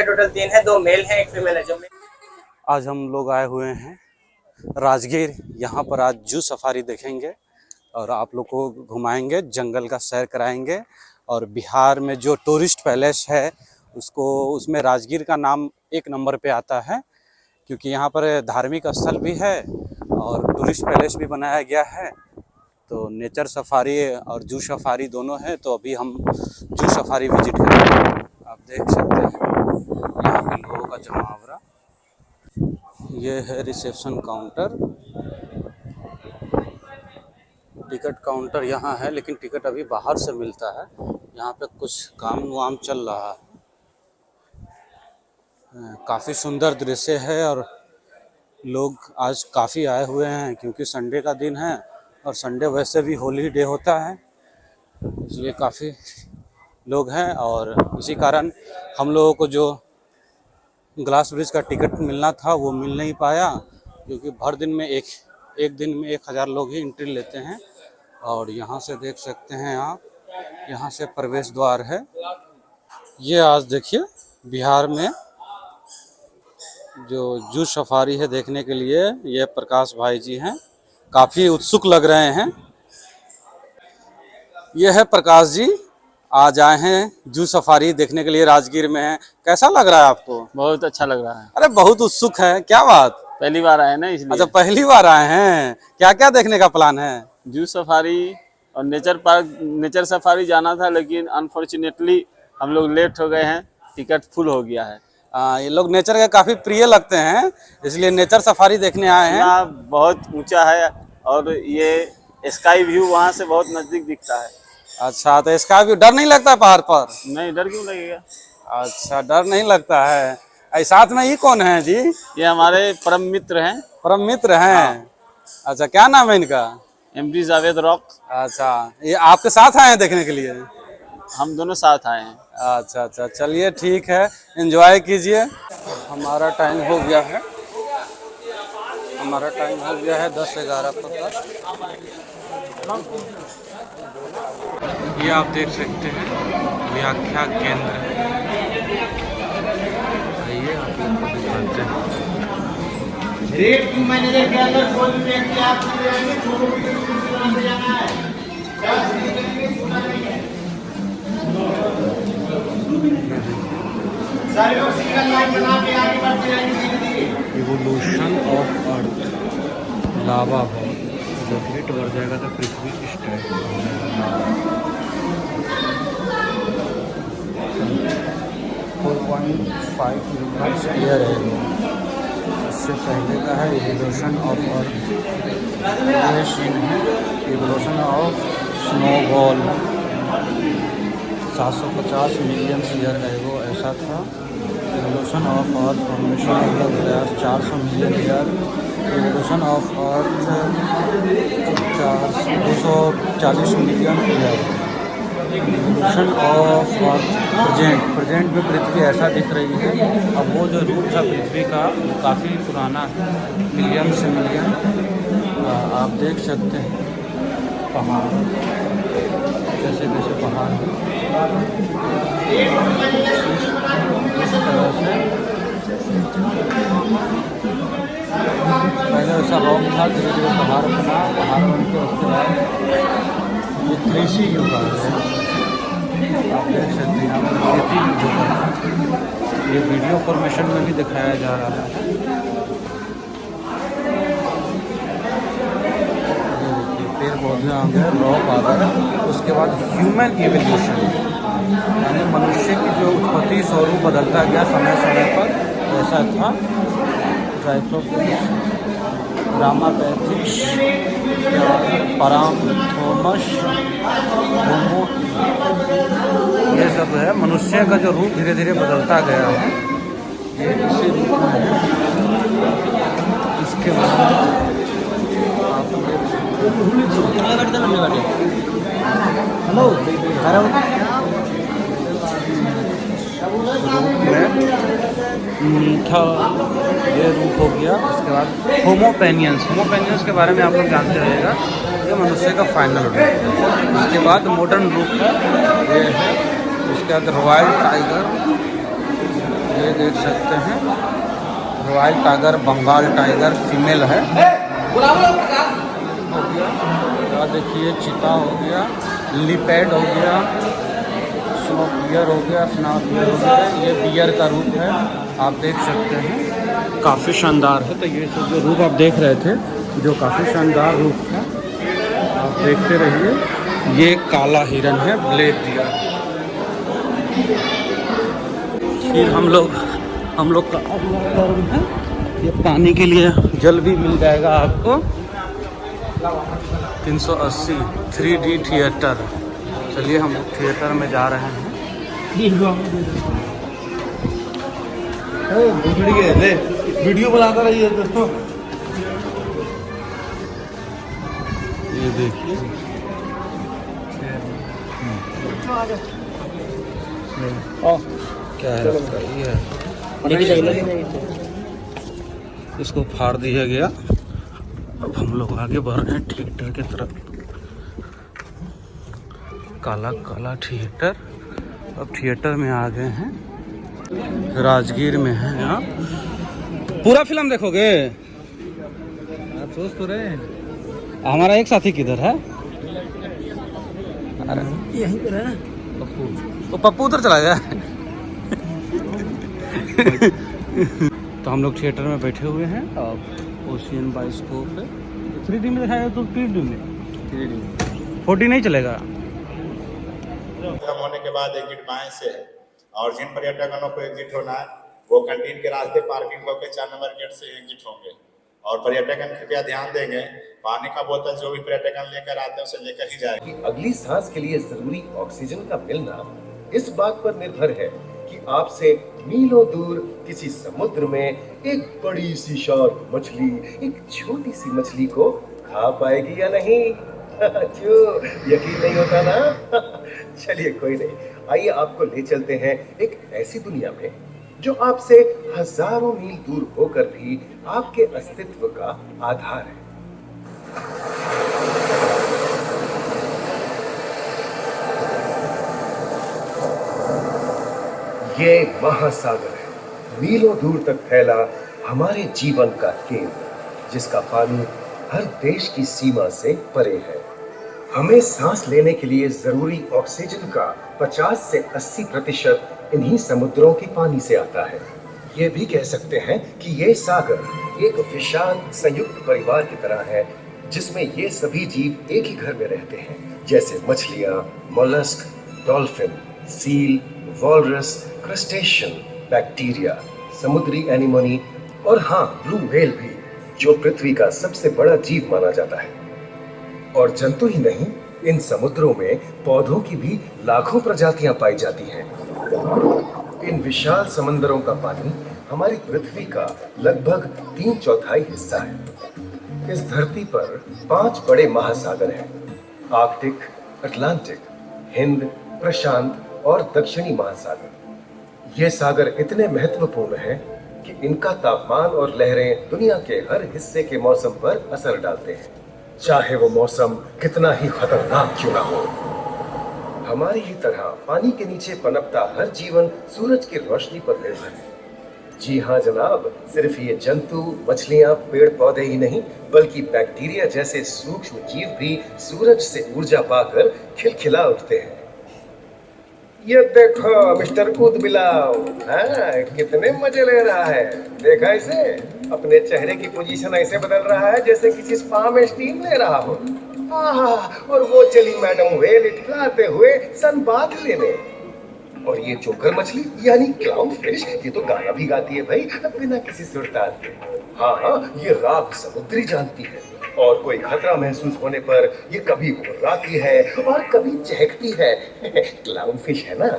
Total 3 है, 2 mail है, 1 female है। जो आज हम लोग आए हुए हैं राजगीर। यहाँ पर आज जू सफारी देखेंगे और आप लोग को घुमाएंगे, जंगल का सैर कराएंगे। और बिहार में जो टूरिस्ट पैलेस है उसमें राजगीर का नाम 1 नंबर पे आता है, क्योंकि यहाँ पर धार्मिक स्थल भी है और टूरिस्ट पैलेस भी बनाया गया है। तो नेचर सफारी और जू सफारी दोनों है। तो अभी हम जू सफारी विजिट करेंगे। आप देख सकते हैं यहाँ पे लोगों का जमावड़ा। ये है रिसेप्शन काउंटर। टिकट काउंटर यहाँ है, लेकिन टिकट अभी बाहर से मिलता है। यहाँ पे कुछ काम वाम चल रहा है। काफ़ी सुंदर दृश्य है और लोग आज काफ़ी आए हुए हैं, क्योंकि संडे का दिन है और संडे वैसे भी हॉलीडे होता है, इसलिए काफ़ी लोग हैं। और इसी कारण हम लोगों को जो ग्लास ब्रिज का टिकट मिलना था वो मिल नहीं पाया, क्योंकि भर दिन में एक दिन में 1000 लोग ही एंट्री लेते हैं। और यहाँ से देख सकते हैं आप, यहाँ से प्रवेश द्वार है। ये आज देखिए बिहार में जो जू सफारी है देखने के लिए, ये प्रकाश भाई जी हैं, काफ़ी उत्सुक लग रहे हैं। ये है प्रकाश जी, आज आए हैं जू सफारी देखने के लिए, राजगीर में है। कैसा लग रहा है आपको? बहुत अच्छा लग रहा है। अरे बहुत उत्सुक है, क्या बात? पहली बार आए ना, इसलिए। अच्छा, पहली बार आए हैं। क्या क्या देखने का प्लान है? जू सफारी और नेचर पार्क। नेचर सफारी जाना था, लेकिन अनफॉर्चुनेटली हम लोग लेट हो गए हैं, टिकट फुल हो गया है। ये लोग नेचर के काफ़ी प्रिय लगते हैं, इसलिए नेचर सफारी देखने आए हैं। बहुत ऊंचा है और ये स्काई व्यू वहाँ से बहुत नजदीक दिखता है। अच्छा, तो इसका भी डर नहीं लगता पहाड़ पर? नहीं, डर क्यों लगेगा। अच्छा, डर नहीं लगता है। साथ में ये कौन है जी? ये हमारे परम मित्र हैं। परम मित्र हैं? अच्छा, क्या नाम है इनका? MD Javed rock. अच्छा, ये आपके साथ आए हैं देखने के लिए? हम दोनों साथ आए हैं। अच्छा अच्छा, चलिए ठीक है, एंजॉय कीजिए। हमारा टाइम हो गया है, 10-11 तक। ये आप देख सकते हैं व्याख्या केंद्र है। आइए आप लोग को दिखाते हैं। रेट मैनेजर के अंदर कोई भी व्यक्ति आपको जाना है। इवोल्यूशन ऑफ अर्थ लावा है। जब हीट बढ़ जाएगा तो पृथ्वी इस टाइप का हो जाएगा। 4.5 किलोमीटर है। इससे पहले का है इवोल्यूशन ऑफ अर्थ। ये सीन है evolution of snowball. 750 million year ago ऐसा था। इवोल्यूशन ऑफ अर्थ फॉर्मेशन का प्रयास 400 million year. Evolution of earth 240 million year. Evolution of earth present में पृथ्वी ऐसा दिख रही है। अब वो जो रूप था पृथ्वी का वो काफ़ी पुराना है, मिलियन से मिलियन। आप देख सकते हैं पहाड़, कैसे कैसे पहाड़ हैं। इस तरह से पहले ऐसा रॉक था, धीरे धीरे पहाड़ बना, पहाड़ बन के उसके बाद ये कृषि युग आ गया। आप देख सकते हैं यहाँ पर खेती युग है। ये वीडियो फॉर्मेशन में भी दिखाया जा रहा है। पेड़ पौधे आ गए, रॉक आ गए। उसके बाद ह्यूमन इवोल्यूशन, यानी मनुष्य की जो उत्पत्ति स्वरूप बदलता गया समय समय पर, ऐसा था। ट्राइथोपिस, रामापैथिक्स, पारांथोमस, होमो, ये सब है। मनुष्य का जो रूप धीरे धीरे बदलता गया है, ये इसी रूप में है। इसके बाद था, ये रूप हो गया। उसके बाद होमोपेनियंस के बारे में आप लोग जानते रहिएगा, ये मनुष्य का फाइनल रूप है। उसके बाद मॉडर्न रूप है, ये है। उसके बाद रॉयल टाइगर, ये देख सकते हैं royal tiger, Bengal tiger female है। हो गया, देखिए चीता हो गया, लिपेड हो गया, स्नो बियर हो गया, स्नो बियर हो गया। ये बियर का रूप है, आप देख सकते हैं काफ़ी शानदार है। तो ये सब जो रूप आप देख रहे थे, जो काफ़ी शानदार रूप है, आप देखते रहिए। ये काला हिरन है, ब्लैक डियर। फिर हम लोग का अगला टर्म है, ये पानी के लिए जल भी मिल जाएगा आपको। 380 3D थिएटर। चलिए हम लोग थिएटर में जा रहे हैं। वीडियो बनाता रहिए दोस्तों। ये देखिए क्या है इसका, ये है। इसको फाड़ दिया गया। अब हम लोग आगे बढ़ रहे हैं थिएटर की तरफ। काला काला थिएटर। अब थिएटर में आ गए हैं, राजगीर में है यहाँ। पूरा फिल्म देखोगे? आप सोच तो रहे हैं। हमारा एक साथी किधर है? अरे यहीं पर है। पप्पू, तो पप्पू उधर चला गया। तो हम लोग थिएटर में बैठे हुए हैं। अब ओशियन बाइस्कोप पे 3D में दिखाया तो 3D में 4D नहीं चलेगा। खत्म होने के बाद एग्जिट बाएं से है और जिन पर्यटकों को एग्जिट होना है वो कैंटीन के रास्ते पार्किंग होकर 4 नंबर गेट से एग्जिट होंगे। और पर्यटकन कृपया ध्यान देंगे, पानी का बोतल जो भी पर्यटकन लेकर आते हैं उसे लेकर ही जाए। अगली सांस के लिए जरूरी ऑक्सीजन का मिलना इस बात पर निर्भर है कि आपसे मीलों दूर किसी समुद्र में एक बड़ी सी शार्क मछली एक छोटी सी मछली को खा पाएगी या नहीं। क्यों यकीन नहीं होता ना? चलिए कोई नहीं, आइए आपको ले चलते हैं एक ऐसी दुनिया में जो आपसे हजारों मील दूर होकर भी आपके अस्तित्व का आधार है। ये महासागर है, मीलों दूर तक फैला हमारे जीवन का केंद्र, जिसका पानी हर देश की सीमा से परे है। हमें सांस लेने के लिए जरूरी ऑक्सीजन का 50 से 80% इन्हीं समुद्रों के पानी से आता है। ये भी कह सकते हैं कि ये सागर एक विशाल संयुक्त परिवार की तरह है, जिसमें ये सभी जीव एक ही घर में रहते हैं, जैसे मछलियां, mollusc, dolphin, seal, walrus, crustacean, bacteria, समुद्री एनिमोनी और हाँ, ब्लू व्हेल भी, जो पृथ्वी का सबसे बड़ा जीव माना जाता है। और जंतु ही नहीं, इन समुद्रों में पौधों की भी लाखों प्रजातियां पाई जाती हैं। इन विशाल समंदरों का पानी हमारी पृथ्वी का लगभग 3/4 हिस्सा है। इस धरती पर 5 बड़े महासागर हैं: आर्कटिक, अटलांटिक, हिंद, प्रशांत और दक्षिणी महासागर। ये सागर इतने महत्वपूर्ण हैं कि इनका तापमान और लहरें दुनिया के हर हिस्से के मौसम पर असर डालते हैं, चाहे वो मौसम कितना ही खतरनाक क्यों ना हो। हमारी ही तरह पानी के नीचे पनपता हर जीवन सूरज की रोशनी पर निर्भर है। जी हाँ जनाब, सिर्फ ये जंतु, मछलियां, पेड़ पौधे ही नहीं, बल्कि बैक्टीरिया जैसे सूक्ष्म जीव भी सूरज से ऊर्जा पाकर खिलखिला उठते हैं। ये देखो मिस्टर कूद बिलाव, कितने मजे ले रहा है। देखा इसे, अपने चेहरे की पोजीशन ऐसे बदल रहा है जैसे किसी स्पा में स्टीम ले रहा हो। और वो चली मैडम व्हेल इठलाते हुए सनबाथ लेने। और ये चोकर मछली यानी क्लाउन फिश, ये तो गाना भी गाती है भाई, बिना किसी सुरताल के। हाँ, ये राग समुद्री जानती है और कोई खतरा महसूस होने पर ये कभी गुर्राती है और कभी चहकती है। क्लाउन फिश है ना।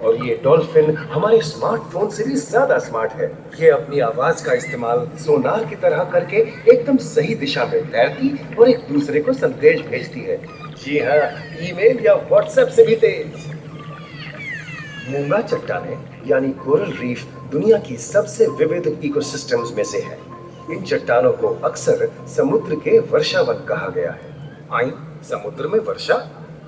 और ये डॉल्फिन हमारे स्मार्टफोन से भी ज्यादा स्मार्ट है। ये अपनी आवाज का इस्तेमाल सोनार की तरह करके एकदम सही दिशा में तैरती और एक दूसरे को संदेश भेजती है। जी हाँ, ईमेल या व्हाट्सएप से भी तेज। मूंगा चट्टानें यानी कोरल रीफ दुनिया की सबसे विविध इकोसिस्टम्स में से है। इन चट्टानों को अक्सर समुद्र के वर्षावन कहा गया है। आई, समुद्र में वर्षा,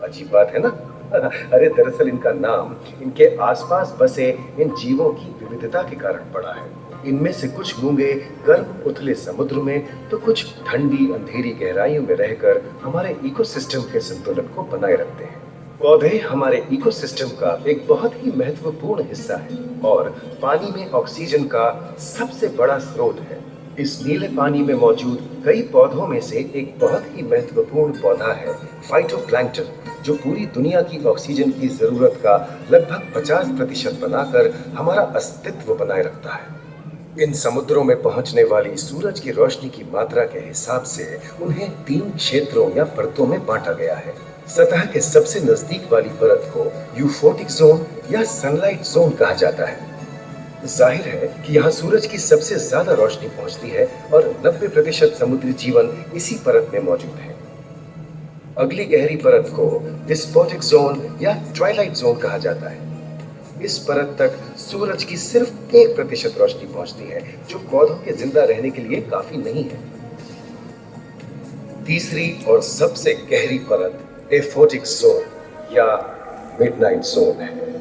अजीब बात है ना। अरे दरअसल इनका नाम इनके आसपास बसे इन जीवों की विविधता के कारण पड़ा है। इनमें से कुछ मूंगे गर्म उथले समुद्र में तो कुछ ठंडी अंधेरी गहराइयों में रहकर हमारे इकोसिस्टम के संतुलन को बनाए रखते हैं। पौधे हमारे इकोसिस्टम का एक बहुत ही महत्वपूर्ण हिस्सा है और पानी में ऑक्सीजन का सबसे बड़ा स्रोत है। इस नीले पानी में मौजूद कई पौधों में से एक बहुत ही महत्वपूर्ण पौधा है फाइटोप्लैंक्टन, जो पूरी दुनिया की ऑक्सीजन की जरूरत का लगभग 50% बनाकर हमारा अस्तित्व बनाए रखता है। इन समुद्रों में पहुंचने वाली सूरज की रोशनी की मात्रा के हिसाब से उन्हें 3 क्षेत्रों या परतों में बांटा गया है। सतह के सबसे नजदीक वाली परत को यूफोटिक जोन या सनलाइट जोन कहा जाता है। जाहिर है कि यहाँ सूरज की सबसे ज्यादा रोशनी पहुंचती है और 90% समुद्री जीवन इसी परत में मौजूद है। अगली गहरी परत को डिस्पोटिक जोन या ट्वाइलाइट जोन कहा जाता है। इस परत तक सूरज की सिर्फ 1% रोशनी पहुंचती है, जो पौधों के जिंदा रहने के लिए काफी नहीं है। तीसरी और सबसे गहरी परत एफोटिक जोन या मिडनाइट जोन है।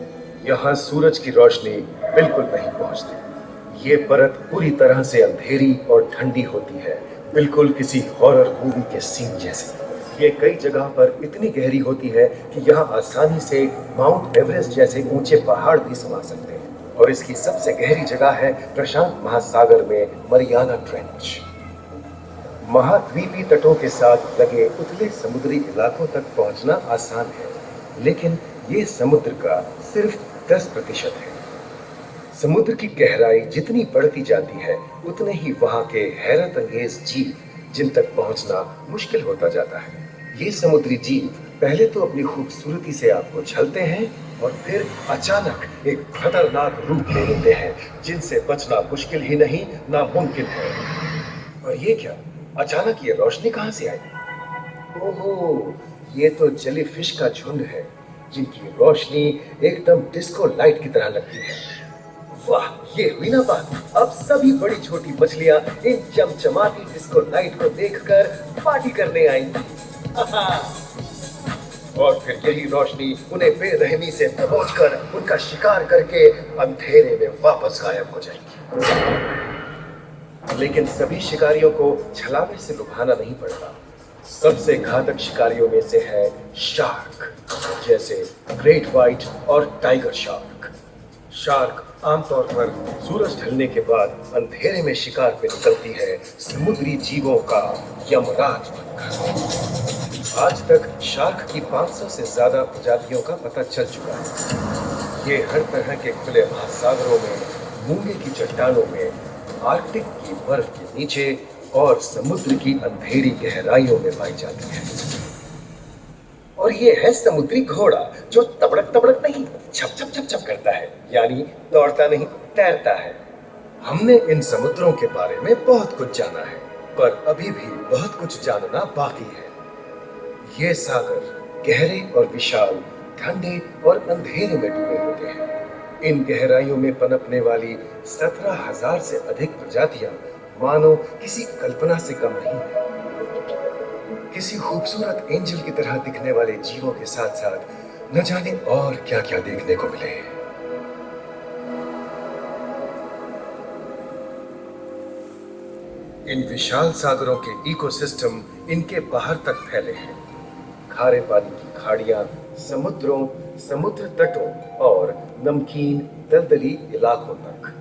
यहाँ सूरज की रोशनी बिल्कुल नहीं पहुंचती। ये परत पूरी तरह से अंधेरी और ठंडी होती है, बिल्कुल किसी हॉरर मूवी के सीन जैसे। ये कई जगह पर इतनी गहरी होती है कि यहाँ आसानी से माउंट एवरेस्ट जैसे ऊंचे पहाड़ भी समा सकते हैं। और इसकी सबसे गहरी जगह है प्रशांत महासागर में मरियाना ट्रेंच। महाद्वीपीय तटों के साथ लगे उतले समुद्री इलाकों तक पहुंचना आसान है, लेकिन ये समुद्र का सिर्फ 10% है। समुद्र की गहराई जितनी बढ़ती जाती है, उतने ही वहां के हैरत अंगेज जीव जिन तक पहुंचना मुश्किल होता जाता है। ये समुद्री जीव पहले तो अपनी खूबसूरती से आपको छलते हैं और फिर अचानक एक खतरनाक रूप ले लेते हैं, जिनसे बचना मुश्किल ही नहीं नामुमकिन है। और ये क्या, अचानक ये रोशनी कहां से आई? ओहो, ये तो जेलीफिश का झुंड है, जिनकी रोशनी एकदम डिस्को लाइट की तरह लगती है। वाह, ये हुई ना बात। अब सभी बड़ी छोटी मछलियां इन चमचमाती डिस्को लाइट को देखकर पार्टी करने आएंगी। और फिर यही रोशनी उन्हें बेरहमी से दबोचकर उनका शिकार करके अंधेरे में वापस गायब हो जाएगी। लेकिन सभी शिकारियों को छलावे से लुभाना नहीं पड़ता। सबसे घातक शिकारियों में से है शार्क, जैसे ग्रेट व्हाइट और टाइगर शार्क। शार्क आमतौर पर सूरज ढलने के बाद अंधेरे में शिकार पे निकलती है, समुद्री जीवों का यमराज बनकर। आज तक शार्क की 500 से ज्यादा प्रजातियों का पता चल चुका है। ये हर तरह के खुले महासागरों में, मूंगे की चट्टानों में, आर्कटिक की बर्फ के नीचे और समुद्र की अंधेरी गहराइयों में पाई जाती है। और ये है समुद्री घोड़ा, जो तबड़क तबड़क नहीं, छप छप छप छप करता है, यानी दौड़ता नहीं, तैरता है। हमने इन समुद्रों के बारे में बहुत कुछ जाना है, पर अभी भी बहुत कुछ जानना बाकी है। ये सागर गहरे और विशाल, ठंडे और अंधेरे में डूबे होते हैं। इन गहराइयों में पनपने वाली 17,000 से अधिक प्रजातियां मानो किसी कल्पना से कम नहीं है। किसी खूबसूरत एंजल की तरह दिखने वाले जीवों के साथ साथ न जाने और क्या क्या देखने को मिले। इन विशाल सागरों के इकोसिस्टम इनके बाहर तक फैले हैं। खारे पानी की खाड़ियां समुद्रों, समुद्र तटों और नमकीन दलदली इलाकों तक।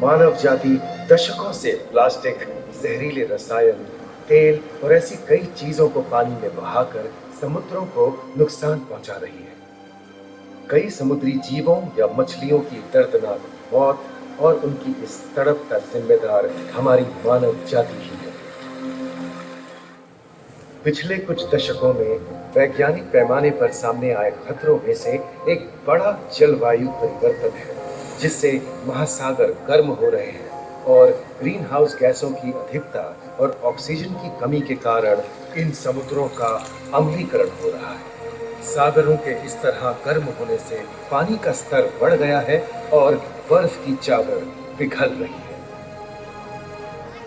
मानव जाति दशकों से प्लास्टिक, जहरीले रसायन, तेल और ऐसी कई चीजों को पानी में बहाकर समुद्रों को नुकसान पहुंचा रही है। कई समुद्री जीवों या मछलियों की दर्दनाक मौत और उनकी इस तड़प का जिम्मेदार हमारी मानव जाति ही है। पिछले कुछ दशकों में वैज्ञानिक पैमाने पर सामने आए खतरों में से एक बड़ा जलवायु परिवर्तन है, जिससे महासागर गर्म हो रहे हैं और ग्रीन हाउस गैसों की अधिकता और ऑक्सीजन की कमी के कारण इन समुद्रों का अम्लीकरण हो रहा है। सागरों के इस तरह गर्म होने से पानी का स्तर बढ़ गया है और बर्फ की चादर पिघल रही है।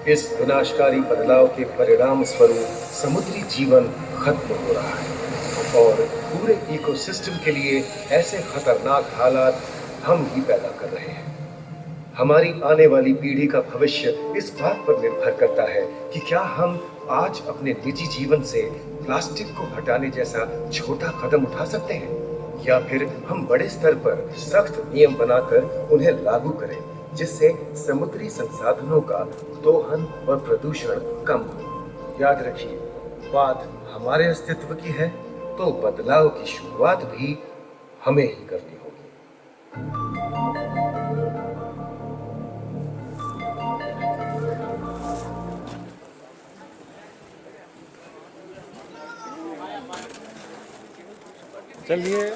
इस विनाशकारी बदलाव के परिणाम स्वरूप समुद्री जीवन खत्म हो रहा है और पूरे इकोसिस्टम के लिए ऐसे खतरनाक हालात हम ही पैदा कर रहे हैं। हमारी आने वाली पीढ़ी का भविष्य इस बात पर निर्भर करता है कि क्या हम आज अपने निजी जीवन से प्लास्टिक को हटाने जैसा छोटा कदम उठा सकते हैं, या फिर हम बड़े स्तर पर सख्त नियम बनाकर उन्हें लागू करें, जिससे समुद्री संसाधनों का दोहन और प्रदूषण कम हो। याद रखिए, बात हमारे अस्तित्व की है, तो बदलाव की शुरुआत भी हमें ही करनी होगी। चलिए,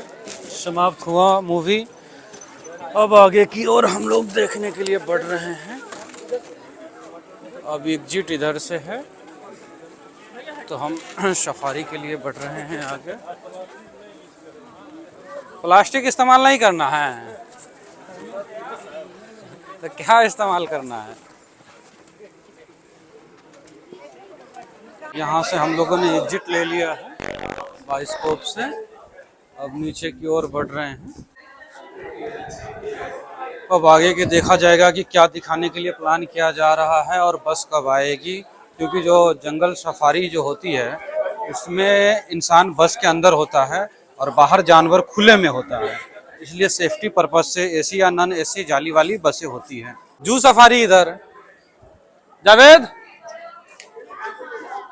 समाप्त हुआ मूवी। अब आगे की ओर हम लोग देखने के लिए बढ़ रहे हैं। अब एग्जिट इधर से है, तो हम सफारी के लिए बढ़ रहे हैं आगे। प्लास्टिक इस्तेमाल नहीं करना है, तो क्या इस्तेमाल करना है? यहाँ से हम लोगों ने एग्जिट ले लिया है बाइस्कोप से। अब नीचे की ओर बढ़ रहे हैं। अब आगे के देखा जाएगा कि क्या दिखाने के लिए प्लान किया जा रहा है और बस कब आएगी, क्योंकि जो जंगल सफारी जो होती है उसमें इंसान बस के अंदर होता है और बाहर जानवर खुले में होता है, इसलिए सेफ्टी पर्पज से एसी या नॉन एसी जाली वाली बसें होती हैं। जू सफारी इधर, जावेद,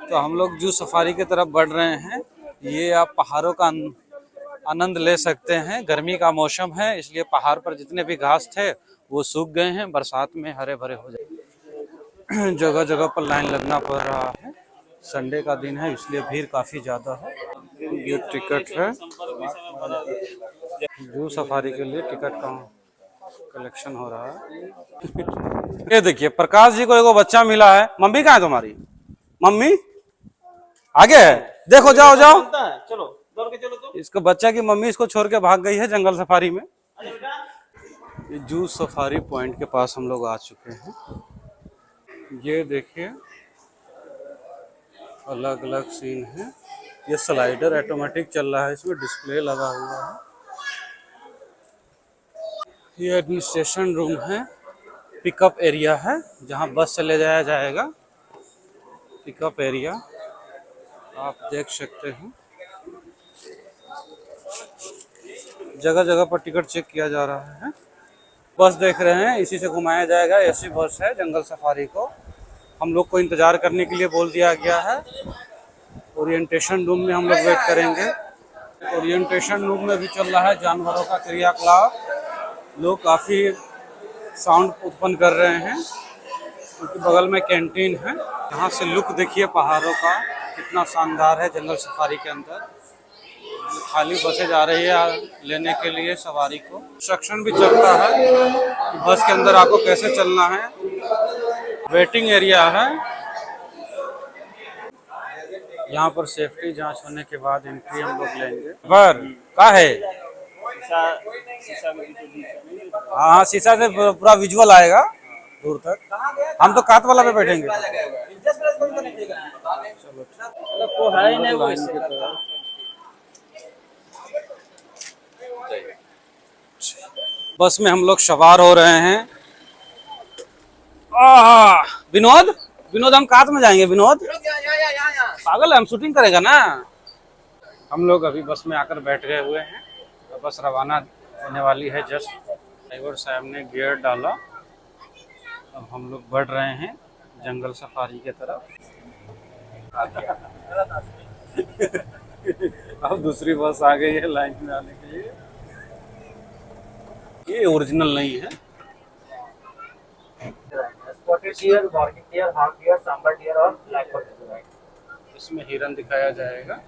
तो हम लोग जू सफारी की तरफ बढ़ रहे हैं। ये आप पहाड़ों का आनंद ले सकते हैं। गर्मी का मौसम है, इसलिए पहाड़ पर जितने भी घास थे वो सूख गए हैं, बरसात में हरे भरे हो जाए। जगह जगह पर लाइन लगना पड़ रहा है। संडे का दिन है, इसलिए भीड़ काफ़ी ज़्यादा है। ये टिकट है, जू सफारी के लिए टिकट का कलेक्शन हो रहा है। ये देखिए, प्रकाश जी को एगो बच्चा मिला है। मम्मी कहाँ है तुम्हारी? मम्मी आगे है, देखो, जाओ जाओ, चलो दौड़ के चलो। तो इसको बच्चा की मम्मी इसको छोड़ के भाग गई है जंगल सफारी में। ये जू सफारी पॉइंट के पास हम लोग आ चुके हैं। ये देखिए, अलग अलग सीन है। ये स्लाइडर ऑटोमेटिक चल रहा है, इसमें डिस्प्ले लगा हुआ है। ये एडमिनिस्ट्रेशन रूम है, पिकअप एरिया है जहां बस से ले जाया जाएगा। पिकअप एरिया आप देख सकते हैं। जगह जगह पर टिकट चेक किया जा रहा है। बस देख रहे हैं, इसी से घुमाया जाएगा। एसी बस है जंगल सफारी को। हम लोग को इंतज़ार करने के लिए बोल दिया गया है। ओरिएंटेशन रूम में हम लोग वेट करेंगे। ओरिएंटेशन रूम में भी चल रहा है जानवरों का क्रियाकलाप। लोग काफ़ी साउंड उत्पन्न कर रहे हैं, क्योंकि बगल में कैंटीन है। यहाँ से लुक देखिए पहाड़ों का, कितना शानदार है जंगल सफारी के अंदर। खाली बसें जा रही है लेने के लिए सवारी को। इंस्ट्रक्शन भी चलता है कि बस के अंदर आपको कैसे चलना है। वेटिंग एरिया है, यहाँ पर सेफ्टी जांच होने के बाद एंट्री हम लोग लेंगे। पर क्या है, हाँ, शीशा से पूरा विजुअल आएगा दूर तक। हम तो कात वाला पे बैठेंगे। बस में हम लोग सवार हो रहे हैं। विनोद, विनोद, हम कात में जाएंगे। विनोद पागल है, हम शूटिंग करेगा ना। हम लोग अभी बस में आकर बैठ गए हुए हैं। बस रवाना होने वाली है जस्ट। ड्राइवर साहब ने गियर डाला। अब हम लोग बढ़ रहे हैं जंगल सफारी के तरफ। अब दूसरी बस आ गई है लाइन में आने के लिए। ये ओरिजिनल नहीं है। Spotted deer, barking deer, half deer, sambar deer और ब्लैक बॉर्डर। इसमें हिरन दिखाया जाएगा।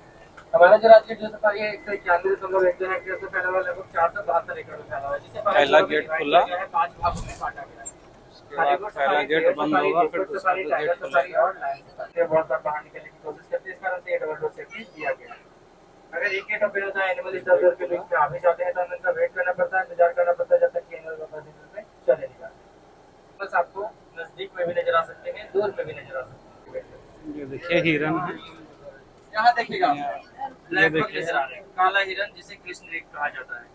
हमारा जो राज्य जो सफारी है 191.12 हेक्टेयर से फैला हुआ लगभग 472 एकड़ में फैला हुआ है, जिसे पहला गेट खुला, 5 भागों में बांटा गया है। पहला गेट बंद होगा, फिर दूसरा गेट खुलेगा। और लाइन से बहुत बार बाहर निकलने की कोशिश करते हैं, इस कारण से ये डबल डोर सेफ्टी दिया गया है। अगर एक गेट ओपन होता है, एनिमल इधर उधर के लोग आगे जाते हैं तो उनका वेट करना पड़ता है, इंतजार करना पड़ता है जब तक कि एनिमल वापस में चले नहीं जाते। बस आपको नजदीक में भी नजर आ सकते हैं, दूर में भी नजर आ सकते हैं। ये देखिए हिरन है। यहाँ देखिएगा, ब्लैक बक नजर आ रहे हैं, काला हिरन जिसे कृष्ण ऋग कहा जाता है।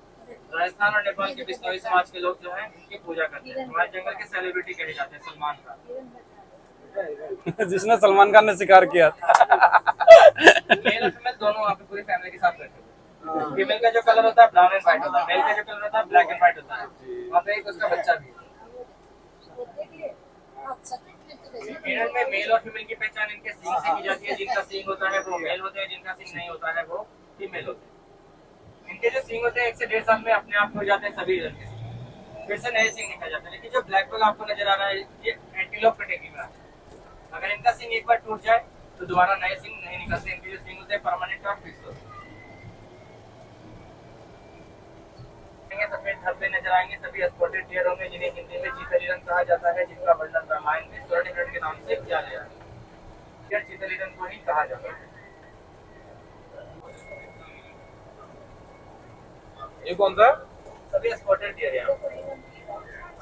राजस्थान और नेपाल के बिश्नोई समाज के लोग जो हैं उनकी पूजा करते हैं। हमारे जंगल के सेलिब्रिटी कहे जाते हैं सलमान खान। जिसने सलमान खान ने शिकार किया था। मेल और फीमेल दोनों वहाँ पे पूरी फैमिली के साथ रहते हैं। फीमेल का जो कलर होता है ब्राउन एंड व्हाइट होता है, मेल का जो कलर होता है ब्लैक एंड व्हाइट होता है। वहाँ पे एक उसका बच्चा भी है। हिरन में मेल और फीमेल की पहचान इनके सींग से की जाती है। जिनका सींग होता है वो मेल होते हैं, जिनका सींग नहीं होता है वो फीमेल होते हैं। इनके जो सींग होते हैं 1 से 1.5 साल में अपने आप हो जाते हैं सभी हिरन के। फिर से नए सींग निकल जाते हैं। लेकिन जो ब्लैक बक आपको नजर आ रहा है ये एंटीलोप कैटेगरी में आता है। अगर इनका सींग एक बार टूट जाए तो दोबारा नए सींग नहीं निकलते। इनके जो सींग होते हैं परमानेंट और फिक्स होते हैं। सफेद धब्बे नजर आएंगे, सभी स्पॉटेड डियर होंगे जिन्हें हिंदी में चीतल हिरन कहा जाता है, जिनका वर्णन रामायण में स्वर्ण हिरन के नाम से किया गया है। यह चीतल हिरन को ही कहा जाता है। ये कौन सा? सभी स्पॉटेड डियर हैं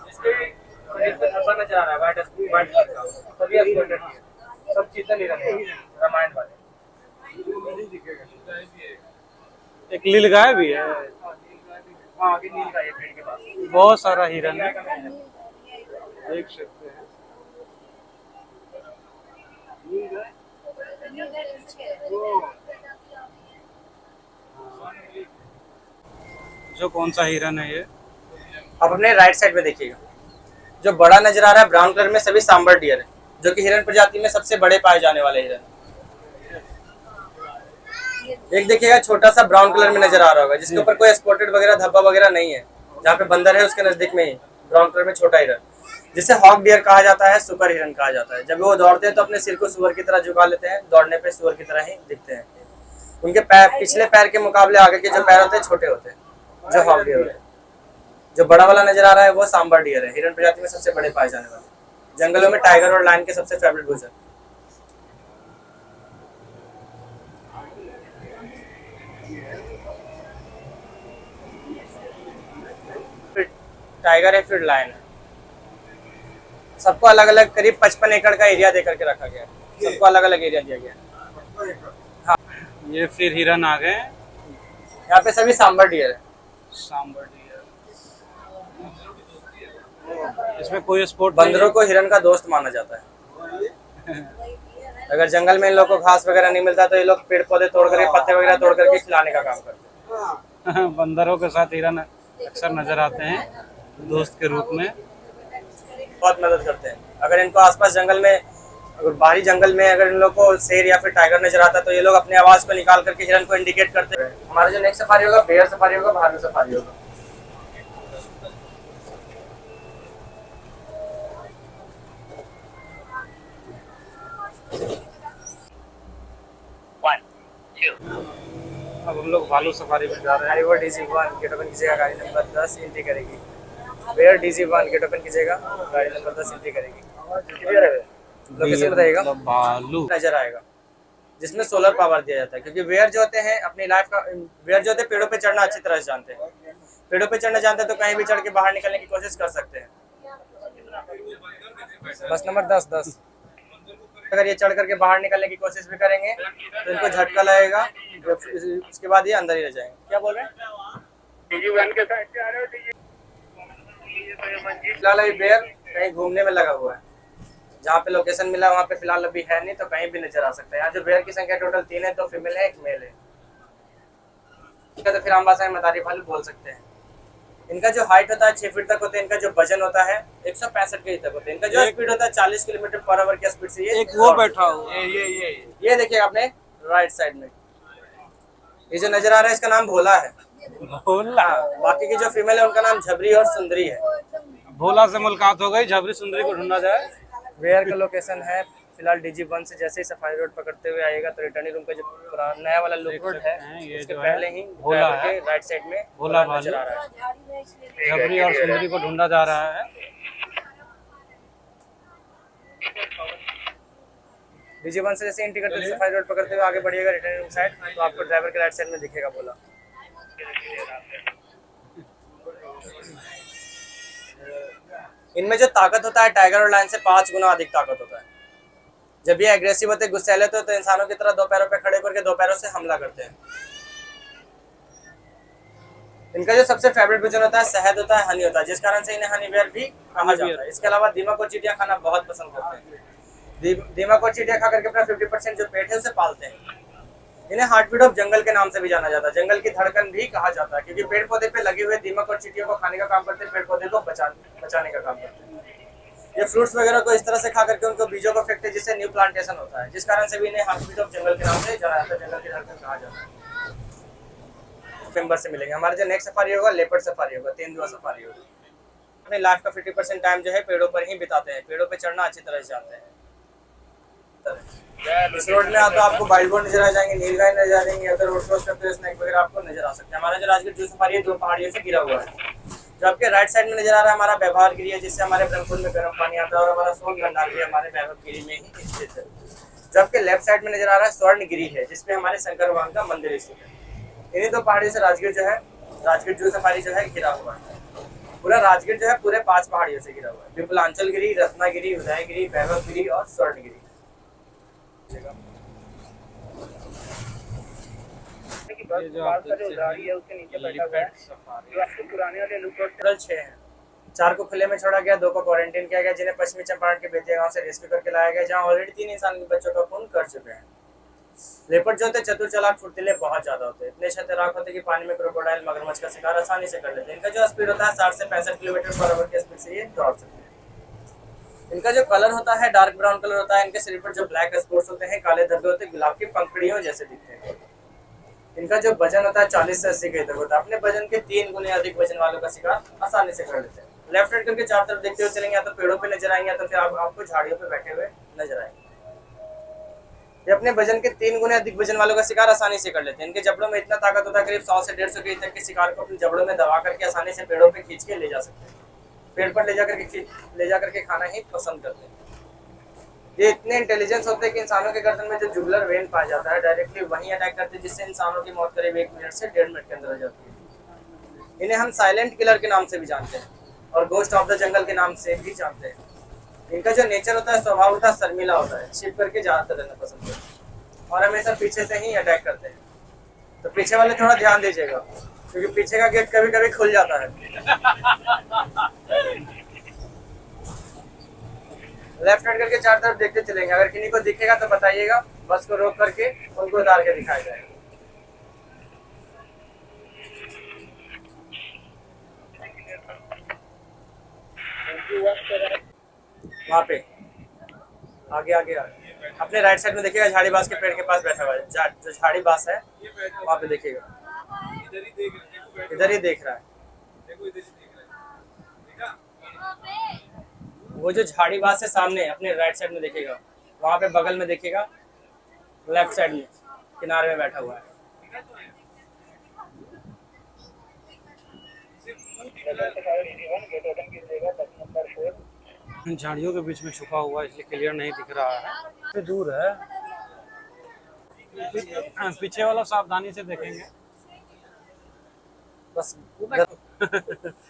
जिसके शरीर पर धब्बा नजर आ रहा है व्हाइट कलर का, सभी स्पॉटेड डियर, सब चीतल हिरन है रामायण वाले। एक लीलगाय भी है। हाँ आगे नील का है पेड़ के पास। बहुत सारा हिरन है। देख सकते हैं। जो कौन सा हिरन है ये? आप अपने राइट साइड में देखिएगा, जो बड़ा नजर आ रहा है ब्राउन कलर में सभी सांबर डियर है, जो कि हिरन प्रजाति में सबसे बड़े पाए जाने वाले हिरन। एक देखिएगा छोटा सा ब्राउन कलर में नजर आ रहा होगा जिसके ऊपर कोई स्पॉटेड वगैरह धब्बा वगैरह नहीं है, जहाँ पे बंदर है उसके नजदीक में ही ब्राउन कलर में छोटा हिरन, जिसे हॉक डियर कहा जाता है, सुपर हिरन कहा जाता है। जब वो दौड़ते हैं तो अपने सिर को सुअर की तरह झुका लेते हैं, दौड़ने पे सुअर की तरह ही दिखते हैं। उनके पैर पिछले पैर के मुकाबले आगे के जो पैर होते हैं छोटे होते हैं, जो हॉक डियर होते हैं। जो बड़ा वाला नजर आ रहा है वो सांबर डियर है, हिरन प्रजाति में सबसे बड़े पाए जाने वाले। जंगलों में टाइगर और लायन के सबसे फेवरेट भोजन। टाइगर है फिर लायन है। सबको अलग अलग करीब 55 एकड़ का एरिया देकर के रखा गया है, सबको अलग अलग एरिया दिया गया है। हाँ ये फिर हिरन आ गए। यहाँ पे सभी सांबर डियर है। सांबर डियर। इसमें कोई स्पोर्ट बंदरों को हिरन का दोस्त माना जाता है। अगर जंगल में इन लोग को घास वगैरह नहीं मिलता तो ये लोग पेड़ पौधे तोड़ करके पत्ते वगैरह तोड़ करके खिलाने का काम करते हैं। बंदरों के साथ हिरन अक्सर नजर आते हैं दोस्त के रूप में, बहुत मदद करते हैं। अगर इनको आसपास जंगल में, अगर बाहरी जंगल में अगर इन लोग को शेर या फिर टाइगर नजर आता है तो ये लोग अपनी आवाज को निकाल करके हिरन को इंडिकेट करते हैं। हमारा जो नेक्स्ट सफारी होगा बेयर सफारी होगा, भालू सफारी होगा। अब हम लोग भालू सफारी में जा रहे हैं। वो DG1 गेट ओपन कीजिएगा, गाड़ी नंबर 10 एंट्री करेगी। बेयर DG1 गेट ओपन कीजिएगा, गाड़ी नंबर 10 एंट्री करेगी। लोकेशन बताइएगा। भालू नजर आएगा जिसमें सोलर पावर दिया जाता है, क्योंकि वेयर जो होते हैं अपनी लाइफ का, वेयर जो होते हैं पेड़ों पे चढ़ना अच्छी तरह से जानते हैं। पेड़ों पे चढ़ना जानते हैं तो कहीं भी चढ़ के बाहर निकलने की कोशिश कर सकते हैं। बस नंबर 10 अगर ये चढ़ करके बाहर निकलने की कोशिश भी करेंगे तो इनको झटका लगेगा, उसके बाद ये अंदर ही रह जाएंगे। क्या बोल रहे हैं? फिलहाल अभी बेयर कहीं घूमने में लगा हुआ है, जहाँ पे लोकेशन मिला वहाँ पे फिलहाल अभी है नहीं, तो कहीं भी नजर आ सकता है। यहाँ जो बेयर की संख्या टोटल 3 है, 2 फीमेल है, 1 मेल है। तो फिर हम भाषा में मदारी भालू बोल सकते हैं। इनका जो हाइट होता है 6 फीट तक होता है। इनका जो वजन होता है 165 केजी तक होता है। इनका जो स्पीड होता है 40 किलोमीटर पर आवर की स्पीड से ये एक वो बैठा हुआ ये देखिए आपने राइट साइड में ये जो नजर आ रहा है इसका नाम भोला है। भोला। बाकी की जो फीमेल है उनका नाम झबरी और सुंदरी है। भोला से मुलाकात हो गई, झबरी सुंदरी को ढूंढा जाए। वेयर का लोकेशन है फिलहाल DG1 से जैसे ही सफारी रोड पकड़ते हुए आएगा तो रिटर्निंग रूम का जो नया वाला लुक रोड है ये उसके जो है, पहले ही भोला के है। राइट साइड में भोला नजर आ रहा है। झबरी और सुंदरी को ढूंढा जा रहा है। DG1 से जैसे एंट्री करते सफारी रोड पकड़ते हुए आगे बढ़िएगा रिटर्निंग रूम साइड, तो आपको ड्राइवर के राइट साइड में दिखेगा भोला। इनमें जो ताकत होता है टाइगर और लायन से 5 गुना अधिक ताकत होता है। जब ये एग्रेसिव होते, गुस्सैले होते तो इंसानों की तरह दो पैरों पे खड़े करके दो पैरों से हमला करते हैं। इनका जो सबसे फेवरेट भोजन होता है शहद होता है, हनी होता है, जिस कारण से इन्हें हनी बेयर भी कहा जाता है। इसके अलावा दीमक और चींटियां खाना बहुत पसंद करते हैं। दीमक और चींटियां खा करके अपना 50% जो पेट है उसे पालते हैं। इन्हें हार्ट बीट ऑफ जंगल के नाम से भी जाना जाता है, जंगल की धड़कन भी कहा जाता है, क्योंकि पेड़ पौधे पे लगे हुए दीमक और चींटियों को खाने का काम करते हैं, पेड़ पौधे को बचाने का काम करते हैं। ये फ्रूट्स वगैरह को इस तरह से खा करके उनको बीजों को फेंकते हैं, जिससे न्यू प्लांटेशन होता है, जिस कारण से भी इन्हें हार्ट बीट ऑफ जंगल के नाम से जाना जाता है, जंगल की धड़कन कहा जाता है। मेंबर से मिलेंगे। हमारा जो नेक्स्ट सफारी होगा लेपर्ड सफारी होगा, तेंदुआ सफारी होगा। अपने लाइफ का 50% टाइम जो है पेड़ों पर ही बिताते हैं, पेड़ों पे चढ़ना अच्छी तरह से जानते हैं। इस रोड में तो आपको वाइल्ड बोर नजर आ जाएंगे, नीलगाय नजर आ जाएंगे, अगर रोड क्रॉस करते हुए स्नैक वगैरह आपको नजर आ सकते हैं। हमारा जो राजगीर जू सफारी है 2 पहाड़ियों से घिरा हुआ है। जो आपके राइट साइड में नजर आ रहा है हमारा व्यवहार गिरी है, जिससे हमारे ब्रह्मपुर में गर्म पानी आता है, और हमारा सोन भंडार भी हमारे व्यवहार गिरी में ही स्थित है। जो आपके लेफ्ट साइड में नजर आ रहा है स्वर्ण गिरी है, जिसपे हमारे शंकर भगवान का मंदिर स्थित है। इन्हीं 2 पहाड़ियों से राजगीर जो है, राजगीर जू सफारी जो है घिरा हुआ है। पूरा राजगीर जो है पूरे 5 पहाड़ियों से घिरा हुआ है। विपुलांचल गिरी, रत्नागिरी, उदयगिरी, वैभवगिरी और स्वर्णगिरी। ये जो आप देख रहे हैं एलिफेंट सफारी। टोटल 6 हैं। 4 को खुले में छोड़ा गया, 2 को क्वारंटाइन किया गया, जिन्हें पश्चिमी चंपारण के बेतिया गांव से रेस्क्यू करके लाया गया, जहां ऑलरेडी 3 इंसान के बच्चों का खून कर चुके हैं। लेपर्ड जो होते हैं चतुर चालाक फुर्तीले बहुत ज्यादा होते हैं, इतने शतराक होते हैं कि पानी में क्रोकोडाइल मगरमच्छ का शिकार आसानी से कर लेते हैं। इनका जो स्पीड होता है 60 से 65 किलोमीटर पर आवर की स्पीड से ये दौड़ सकते हैं। इनका जो कलर होता है डार्क ब्राउन कलर होता है। इनके शरीर पर जो ब्लैक स्पॉट्स होते हैं, काले धब्बे होते हैं, गुलाब की पंखुड़ियों जैसे दिखते हैं। इनका जो वजन होता है 40 से 80 के तक होता है। अपने वजन के 3 गुने अधिक वजन वालों का शिकार आसानी से कर लेते हैं। लेफ्ट हैंड करके चारों तरफ देखते हुए चलेंगे, या तो पेड़ों पे नजर आएंगे, या तो फिर आपको झाड़ियों पे बैठे हुए नजर आएंगे। ये अपने वजन के 3 गुने अधिक वजन वालों का शिकार आसानी से कर लेते हैं। इनके जबड़ों में इतना ताकत होता है करीब 100 से 150 केजी तक के शिकार को अपने जबड़ों में दबा करके आसानी से पेड़ों पे खींच के ले जा सकते हैं। पेड़ पर ले जा करके खाना ही पसंद करते हैं। ये इतने इंटेलिजेंस होते हैं कि इंसानों के गर्दन में जो जुगुलर वेन पाया जाता है डायरेक्टली वहीं अटैक करते हैं, जिससे इंसानों की मौत करीब 1 मिनट से 1.5 मिनट के अंदर हो जाती है। इन्हें हम साइलेंट किलर के नाम से भी जानते हैं और गोस्ट ऑफ द जंगल के नाम से भी जानते हैं। इनका जो नेचर होता है स्वभाव होता है शर्मिला होता है, छिप करके ज्यादातर रहना पसंद करते हैं और हमेशा पीछे से ही अटैक करते हैं। तो पीछे वाले थोड़ा ध्यान दीजिएगा, क्योंकि पीछे का गेट कभी कभी खुल जाता है। लेफ्ट हैंड करके चारों तरफ देखते चलेंगे, अगर किन्हीं को दिखेगा तो बताइएगा, बस को रोक करके उनको उतार के दिखाया जाएगा। वहाँ पे आगे आगे आगे अपने राइट साइड में देखिएगा, झाड़ी बांस के पेड़ के पास बैठा हुआ है। जो झाड़ी बांस है वहाँ पे देखिएगा, इधर ही देख रहा है। वो जो झाड़ी बांस है सामने अपने राइट साइड में देखिएगा, वहाँ पे बगल में देखिएगा, लेफ्ट साइड में किनारे में बैठा हुआ है। झाड़ियों के बीच में छुपा हुआ है, इसलिए क्लियर नहीं दिख रहा है, तो दूर है। पीछे वाला सावधानी से देखेंगे, बस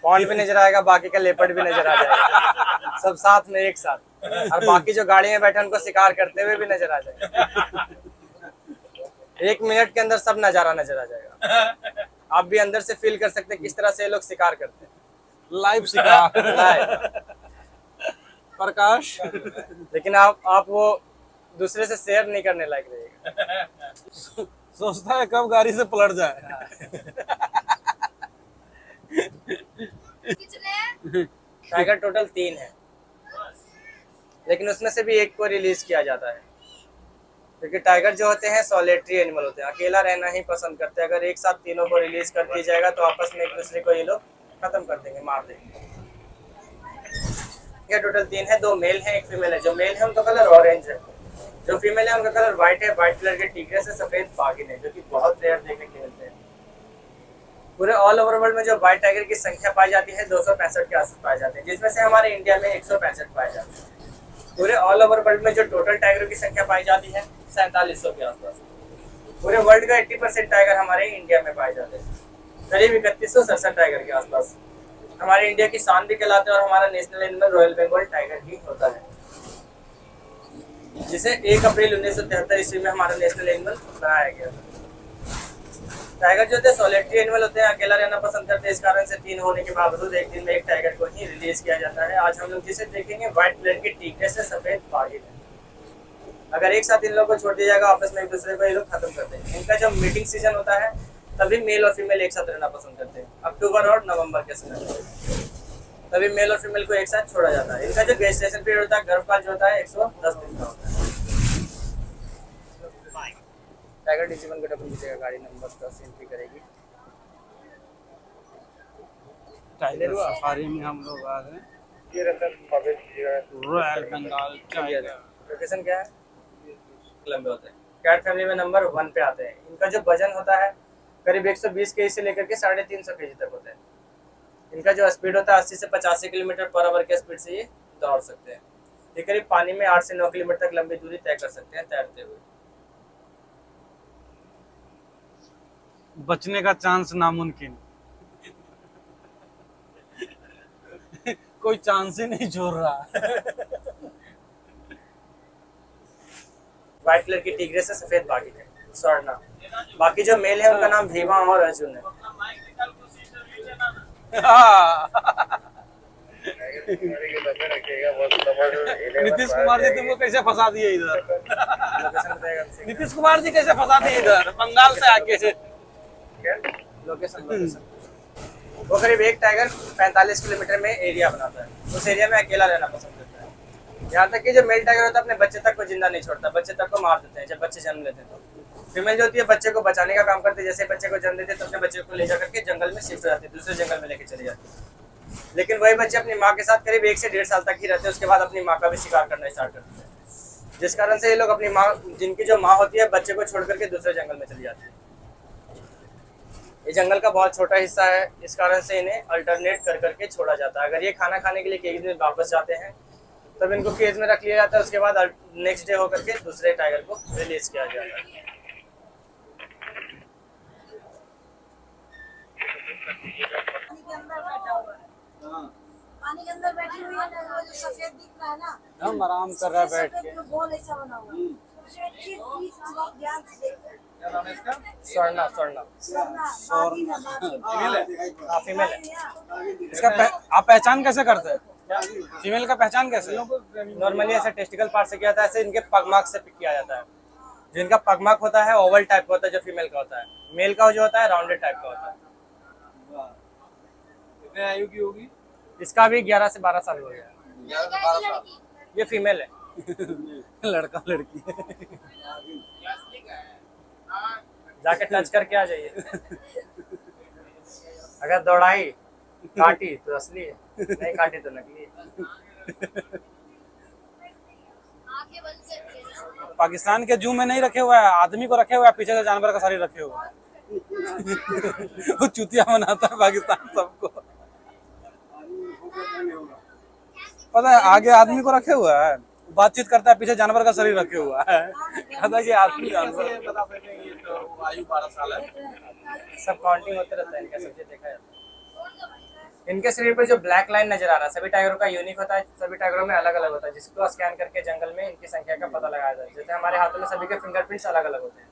पॉइंट भी नजर आएगा, बाकी का लेपर्ड भी नजर आ जाएगा, सब साथ में एक साथ, और बाकी जो गाड़ी में बैठे उनको शिकार करते हुए भी नजर आ जाएगा। 1 मिनट के अंदर सब नजारा नजर आ जाएगा। आप भी अंदर से फील कर सकते हैं किस तरह से ये लोग शिकार करते हैं। लाइव शिकार लाइव प्रकाश। लेकिन आप वो दूसरे से शेयर नहीं करने लायक रहेगा। सोचता है कब गाड़ी से पलट जाए। टाइगर टोटल 3 है, लेकिन उसमें से भी एक को रिलीज किया जाता है, क्योंकि टाइगर जो होते हैं सॉलिटरी एनिमल होते हैं, अकेला रहना ही पसंद करते हैं। अगर एक साथ तीनों को रिलीज कर दिया जाएगा तो आपस में एक दूसरे को ये लोग खत्म कर देंगे, मार देंगे। ये टोटल 3 है, 2 मेल है, 1 फीमेल है। जो मेल है उनका कलर ऑरेंज है, जो फीमेल है उनका कलर व्हाइट है। व्हाइट कलर के टीके से सफेद बागिन है, जो कि बहुत रेयर देखने को मिलते हैं। पूरे ऑल ओवर वर्ल्ड में जो व्हाइट टाइगर की संख्या पाई जाती है 265 के आसपास पाए जाते हैं, जिसमें से हमारे इंडिया में 165 पाए जाते हैं। पूरे ऑल ओवर वर्ल्ड में जो टोटल टाइगरों की संख्या पाई जाती है 4700 के आसपास। पूरे वर्ल्ड का 80% टाइगर हमारे इंडिया में पाए जाते हैं, करीब 3167 टाइगर के आसपास। हमारे इंडिया की शान भी कहलाते हैं और हमारा national animal royal Bengal tiger ही होता है। जिसे 1 अप्रैल 1973 ईस्वी में हमारा नेशनल एनिमल बनाया गया था। टाइगर जो होते हैं सॉलिटरी एनिमल होते हैं, अकेला रहना पसंद करते हैं। इस कारण से 3 होने के बावजूद एक दिन में एक टाइगर को ही रिलीज किया जाता है। आज हम लोग जिसे देखेंगे व्हाइट कलर की टीके से सफेद बाघिन है। अगर एक साथ इन लोगों को छोड़ दिया जाएगा आपस में एक दूसरे को ये लोग खत्म करते हैं। इनका जब मीटिंग सीजन होता है तभी मेल और फीमेल एक साथ रहना पसंद करते हैं। अक्टूबर और नवंबर के समय तभी मेल और फीमेल को एक साथ छोड़ा जाता है। इनका जो गेस्टेशन पीरियड होता है, गर्भकाल जो होता है 110 दिन का होता है। टाइगर DC1 को डबल कीजिएगा, गाड़ी नंबर 10 एंट्री करेगी। टाइगर सफारी में हम लोग आ गए। ये रहता है रॉयल बंगाल टाइगर। लोकेशन क्या है? लंबे होते हैं। कैट फैमिली में नंबर 1 पे आते हैं। इनका जो वजन होता है करीब 120 केजी से लेकर के 350 केजी तक होता है। इनका जो स्पीड होता है 80 से 85 किलोमीटर पर आवर के स्पीड से ये दौड़ सकते हैं। ये करीब पानी में 8 से 9 किलोमीटर तक लंबी दूरी तय कर सकते हैं तैरते हुए। बचने का चांस नामुमकिन। कोई चांस ही नहीं छोड़ रहा। व्हाइट कलर की टीग्रे से सफेद बागी है स्वर्णा। बाकी जो मेल है उनका नाम भीमा और अर्जुन है। नीतीश कुमार जी तुमको कैसे फंसा दिए इधर? लोकेशन बताएगा हमसे। नीतीश कुमार जी कैसे फंसा दिए इधर बंगाल से आके? लोकेशन वो करीब एक टाइगर 45 किलोमीटर में एरिया बनाता है। उस एरिया में अकेला रहना पसंद करता है। यहाँ तक कि जो मेल टाइगर होता है अपने बच्चे तक को जिंदा नहीं छोड़ता, बच्चे तक को मार देते हैं जब बच्चे जन्म लेते हैं। तो फीमेल जो होती है बच्चे को बचाने का काम करती है। जैसे बच्चे को जन्म देते हैं तो अपने बच्चे को ले जाकर के जंगल में शिफ्ट हो जाती है, दूसरे जंगल में लेके चली जाती है। लेकिन वही बच्चे अपनी माँ के साथ करीब 1 से 1.5 साल तक ही रहते हैं। उसके बाद अपनी माँ का भी शिकार करना स्टार्ट करते हैं, जिस कारण से ये लोग अपनी माँ, जिनकी जो माँ होती है, बच्चे को छोड़ करके दूसरे जंगल में चली जाती है। ये जंगल का बहुत छोटा हिस्सा है, इस कारण से इन्हें अल्टरनेट कर करके छोड़ा जाता है। अगर ये खाना खाने के लिए केज में वापस जाते हैं तब इनको केज में रख लिया जाता है। उसके बाद नेक्स्ट डे होकर के दूसरे टाइगर को रिलीज किया जाता है। पानी के अंदर बैठी हुई है ना, वो जो सफेद दिख रहा है ना, हम आराम कर रहा है बैठ सफेद के। जो गोल ऐसा बना हुआ है, उसे ठीक बीच में आप ध्यान से देखो। क्या नाम है इसका? स्वर्णा। सरना, बागी ना, बागी। हाँ, फीमेल है। इसका आप पहचान कैसे करते हैं? फीमेल का पहचान कैसे? नॉर्मली ऐसे टेस्टिकल पार्ट से किया जाता है, ऐसे इनके पगमार्क से पिक किया जाता है। जो इनका पगमार्क होता है ओवल टाइप का होता है जो फीमेल का होता है। मेल का जो होता है राउंडेड टाइप का होता है। कितने आयु की होगी? इसका भी 11 से 12 साल हो गया। ये फीमेल है। लड़का लड़की। जाके टच करके आ जाइए। अगर दौड़ाई काटी तो असली है, नहीं काटी तो नकली है। पाकिस्तान के जू में नहीं रखे हुआ है, आदमी को रखे हुआ है, पीछे से जानवर का शरीर रखे हुआ है। वो चूतिया बनाता है पाकिस्तान सबको। पता है आगे आदमी को रखे हुआ है, बातचीत करता है, पीछे जानवर का शरीर रखे हुआ है। कहता है कि आदमी जानवर। बता सकते हैं ये तो आयु 12 साल है। सब काउंटिंग होते रहता है इनका, सब चीज देखा जाता है। इनके शरीर पर जो ब्लैक लाइन नजर आ रहा है सभी टाइगरों का यूनिक होता है। सभी टाइगरों में अलग अलग होता है, जिसको स्कैन करके जंगल में इनकी संख्या का पता लगाया जाता है। जैसे हमारे हाथों में सभी के फिंगरप्रिंट्स अलग अलग होते हैं।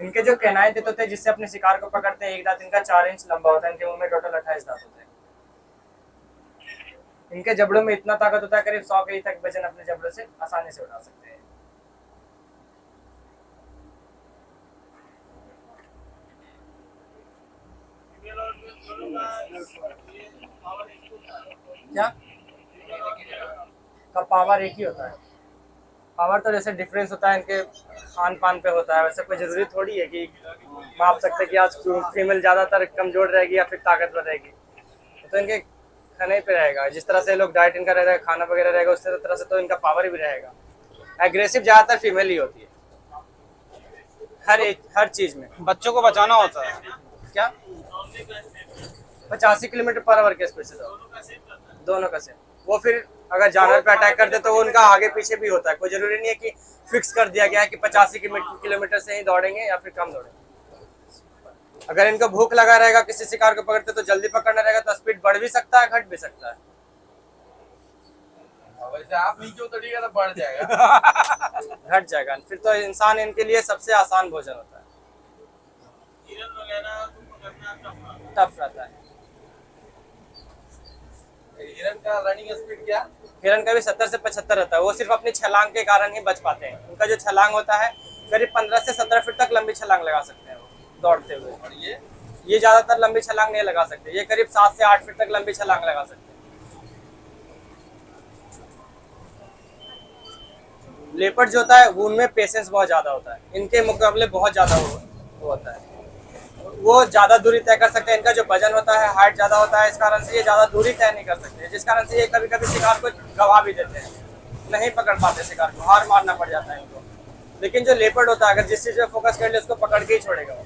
इनके जो कैनाइन दांत होते हैं जिससे अपने शिकार को पकड़ते हैं, एक दांत इनका 4 इंच लंबा होता है। इनके मुंह में टोटल 28 दांत होते हैं। इनके जबड़ों में इतना ताकत होता है करीब 100 केजी तक वजन अपने जबड़ों से आसानी से उठा सकते हैं। क्या का पावर एक ही होता है? पावर तो जैसे डिफरेंस होता है इनके खान पान पे होता है, वैसे कोई जरूरी थोड़ी है कि माप सकते कि आज फीमेल ज्यादातर कमजोर रहेगी या फिर ताकतवर रहेगी। तो इनके खाने पे रहेगा, जिस तरह से लोग डाइट इनका रहेगा, खाना वगैरह रहेगा, उस तरह से तो इनका पावर भी रहेगा। एग्रेसिव ज्यादातर फीमेल ही होती है हर चीज में। बच्चों को बचाना होता है क्या 85 किलोमीटर पर आवर के स्पीड से दोनों का सेम। वो फिर अगर जानवर पे अटैक करते तो उनका आगे पीछे भी होता है। कोई जरूरी नहीं है कि फिक्स कर दिया गया है कि 85 किलोमीटर से ही दौड़ेंगे या फिर कम दौड़ेंगे। अगर इनको भूख लगा रहेगा, किसी शिकार को पकड़ते तो जल्दी पकड़ना रहेगा तो स्पीड बढ़ भी सकता है, घट भी सकता है। वैसे आप नीचे उतरिएगा तो बढ़ जाएगा। घट जाएगा। फिर तो इंसान इनके लिए सबसे आसान भोजन होता है। टफ रहता है। हिरन का रनिंग स्पीड क्या? हिरन का भी 70 से 75 रहता है। वो सिर्फ अपनी छलांग के कारण ही बच पाते हैं। उनका जो छलांग होता है करीब 15 से 17 फीट तक लंबी छलांग लगा सकते हैं वो दौड़ते हुए। और ये ज्यादातर लंबी छलांग नहीं लगा सकते। ये करीब 7 से 8 फीट तक लंबी छलांग लगा सकते हैं। लेपर्ड जो होता है वो उनमें पेशेंस बहुत ज्यादा होता है। इनके मुकाबले बहुत ज्यादा वो होता है। वो ज्यादा दूरी तय कर सकते हैं। इनका जो वजन होता है हाइट ज्यादा होता है, इस कारण से ये ज्यादा दूरी तय नहीं कर सकते, जिस कारण से ये कभी कभी शिकार को गवा भी देते हैं। नहीं पकड़ पाते शिकार को, हार मारना पड़ जाता है इनको। लेकिन जो लेपर्ड होता है अगर जिस चीज पे फोकस कर ले उसको पकड़ के ही छोड़ेगा वो।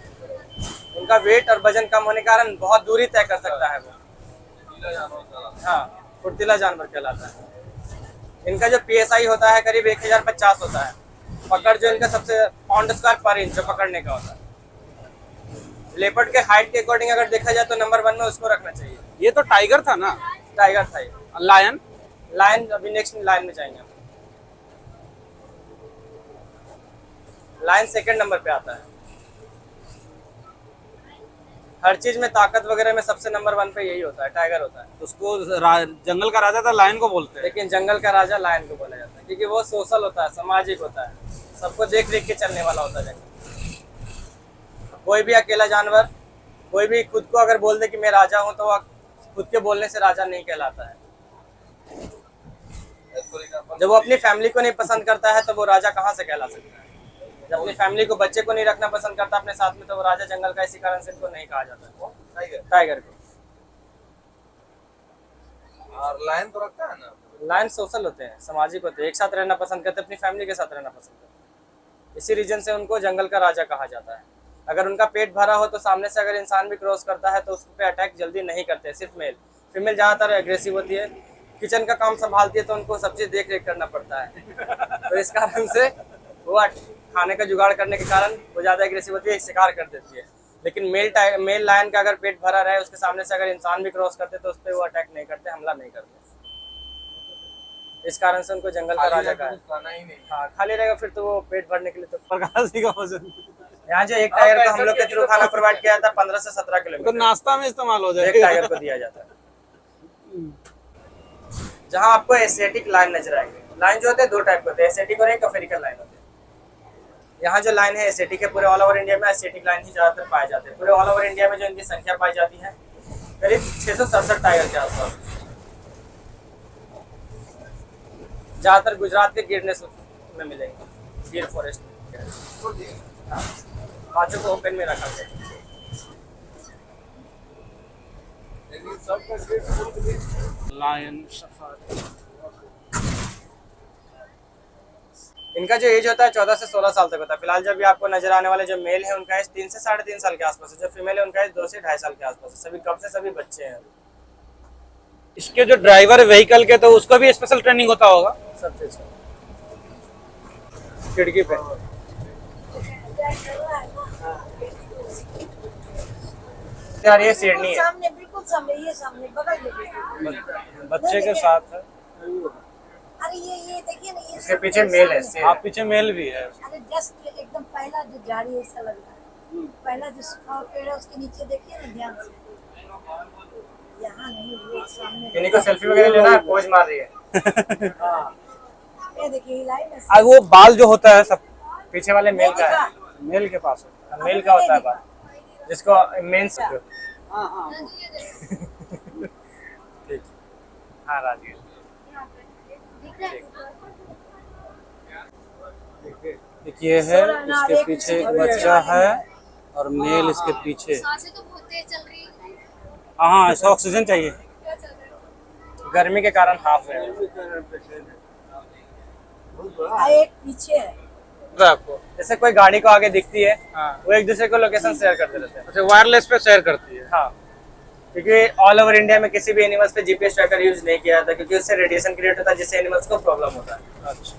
उनका वेट और वजन कम होने के कारण बहुत दूरी तय कर सकता है वो। हाँ, फुर्तीला जानवर कहलाता है। इनका जो PSI होता है करीब 1050 होता है। पकड़ जो इनका सबसे पाउंड स्क्वायर पर इंच जो पकड़ने का होता है। लेपर्ड के हाइट के अकॉर्डिंग अगर देखा जाए तो नंबर 1 में उसको रखना चाहिए। ये तो टाइगर था ना? टाइगर था ये। लायन? लायन अभी नेक्स्ट लाइन में जाएंगे हम। लायन सेकंड नंबर पे आता है। हर चीज में ताकत वगैरह में सबसे नंबर 1 पे यही होता है, टाइगर होता है। उसको जंगल का राजा था, लायन को बोलते हैं। लेकिन जंगल का राजा लायन को बोला जाता है क्योंकि वो सोशल होता है, सामाजिक होता है, सबको देख देख के चलने वाला होता है जंगल। कोई भी अकेला जानवर कोई भी खुद को अगर बोल दे कि मैं राजा हूँ तो वह खुद के बोलने से राजा नहीं कहलाता है। जब वो अपनी फैमिली को नहीं पसंद करता है तो वो राजा कहाँ से कहला सकता है? जब अपनी फैमिली को, बच्चे को नहीं रखना पसंद करता अपने साथ में तो वो राजा जंगल का इसी कारण से इनको नहीं कहा जाता है टाइगर को। और लायन तो रखता है ना? लायन सोशल होते हैं, सामाजिक होते हैं, एक साथ रहना पसंद करते हैं, अपनी फैमिली के साथ रहना पसंद करते हैं। इसी रीजन से उनको जंगल का राजा कहा जाता है। अगर उनका पेट भरा हो तो सामने से अगर इंसान भी क्रॉस करता है तो उस पे अटैक जल्दी नहीं करते, सिर्फ मेल। फीमेल ज़्यादातर एग्रेसिव होती है, किचन का काम संभालती है तो उनको सब चीज़ देख रेख करना पड़ता है। तो इस कारण से वो खाने का जुगाड़ करने के कारण वो ज़्यादा एग्रेसिव होती है, शिकार कर देती है। लेकिन मेल लायन का अगर पेट भरा रहे, उसके सामने से अगर इंसान भी क्रॉस करते तो उस पर वो अटैक नहीं करते, हमला नहीं करते। इस कारण से उनको जंगल का राजा कहा है। हाँ, खाली रहेगा फिर तो वो पेट भरने के लिए तो प्रकाशी का वजन। यहाँ जो एक टाइगर को हम लोग के थ्रू खाना प्रोवाइड किया था 15 से 17 किलोमीटर, तो नाश्ता में इस्तेमाल हो जाएगा। एक टाइगर को दिया जाता है। जहाँ आपको एशियाटिक लाइन नजर आएगी। लाइन जो होते हैं 2 टाइप के होते हैं, एशियाटिक और एक अफ्रीकन लाइन होते हैं। यहाँ जो लाइन है एशियाटिक है, पूरे ऑल ओवर इंडिया में एशियाटिक लाइन ही ज्यादातर पाए जाते हैं। पूरे ऑल ओवर इंडिया में जो इनकी संख्या पाई जाती है करीब 667 टाइगर के आसपास। ज्यादातर गुजरात के गिरनेस में मिलेंगे, गिर फॉरेस्ट में। बाजू को ओपन में रखा गया। Lion safari. इनका जो एज होता है 14 से 16 साल तक होता है। फिलहाल जब भी आपको नजर आने वाले जो मेल है उनका एज 3 से 3.5 साल के आसपास है। जो फीमेल है उनका एज 2 से 2.5 साल के आसपास है। सभी कब से सभी बच्चे हैं। इसके जो ड्राइवर व्हीकल के तो उसका भी स्पेशल ट्रेनिंग होता होगा सब चीज खिड़की पे। यार ये शेरनी है, सामने बिल्कुल सामने, ये सामने बगल में बच्चे के साथ है। अरे ये देखिए ना, ये इसके पीछे मेल है, शेर। आप पीछे मेल भी है। अरे जस्ट एकदम पहला जो झाड़ी ऐसा लग रहा है, पहला जो सूखा पेड़ है उसके नीचे देखिए ना ध्यान से। यहाँ नहीं, वो सामने। इन्हीं को सेल्फी वगैरह लेना है, पोज मार रही है। हाँ, ये देखिए लाइन है। वो बाल जो होता है सब पीछे वाले मेल का है, मेल के पास है। मेल का होता है बाल, जिसको मेंस। ठीक, हाँ राजगीर। एक ये है, इसके पीछे एक बच्चा है और मेल इसके पीछे। सांसें तो बहुत तेज चल रही है। हाँ, इसको ऑक्सीजन चाहिए। क्या चल रहा है? गर्मी के कारण हाफ है। एक पीछे है। आपको जैसे कोई गाड़ी को आगे दिखती है, हाँ। वो एक दूसरे को लोकेशन शेयर करते रहते हैं। अच्छा, वायरलेस पे शेयर करती है। हाँ, क्योंकि ऑल ओवर इंडिया में किसी भी एनिमल्स पे GPS ट्रैकर यूज नहीं किया जाता, क्योंकि उससे रेडिएशन क्रिएट होता है जिससे एनिमल्स को प्रॉब्लम होता है। अच्छा,